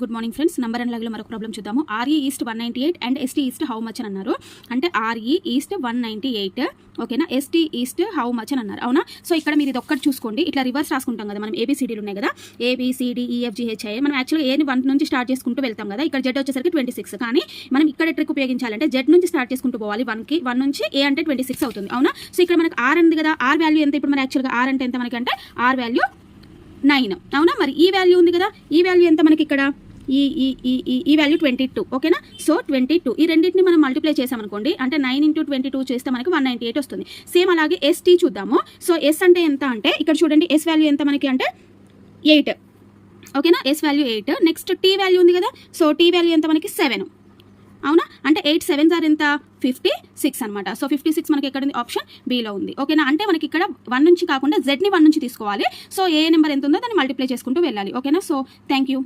Good morning friends. Number and లాగ్లో మరొక problem చూద్దాము. RE east 198 and ST east how much అని అన్నారు. అంటే RE ఈస్ట్ 198 ఓకేనా, ST ఈస్ట్ హౌ మచ్ అని అన్నారు. అవునా? సో ఇక్కడ మీరు ఇది ఒక్కటి చూసుకోండి. ఇట్లా రివర్స్ రాసుకుంటాం కదా మనం. ABCDలు ఉన్నాయి కదా, ABCDEFGHI. మనం యాక్చువల్గా ఏని 1 నుంచి స్టార్ట్ చేసుకుంటూ వెళ్తాం కదా. ఇక్కడ Z వచ్చేసరికి 26, కానీ మనం ఇక్కడ ట్రిక్ ఉపయోగించాలంటే Z నుంచి స్టార్ట్ చేసుకుంటూ పోవాలి. 1 నుంచి A అంటే 26 అవుతుంది. అవునా? సో ఇక్కడ మనకు R ఉంది కదా, R వాల్యూ ఎంత? ఇప్పుడు మన యాక్చువల్గా R అంటే ఎంత మనకి అంటే R వాల్యూ 9. అవునా? మరి ఈ వాల్యూ ఉంది కదా, ఈ వాల్యూ ఎంత మనకి ఇక్కడ? ఈ వాల్యూ 22. ఓకేనా? సో 22 ఈ రెండింటిని మనం మల్టిప్లై చేసామనుకోండి, అంటే 9 × 22 చేస్తే మనకి 198 వస్తుంది. సేమ్ అలాగే ST చూద్దాము. సో S అంటే ఎంత అంటే ఇక్కడ చూడండి, S వాల్యూ ఎంత మనకి అంటే 8. ఓకేనా? S value 8. Next T value ఉంది కదా, సో T వాల్యూ ఎంత మనకి 7. అవునా? అంటే 8 7s ఆర్ ఎంత? 56 అనమాట. సో 56 మనకి ఎక్కడ ఉంది? ఆప్షన్ Bలో ఉంది. ఓకేనా? అంటే మనకి ఇక్కడ 1 నుంచి కాకుండా Z ని 1 నుంచి తీసుకోవాలి. సో ఏ నెంబర్ ఎంత ఉందో దాన్ని మల్టిప్లై చేసుకుంటూ వెళ్ళాలి. ఓకేనా? So thank you.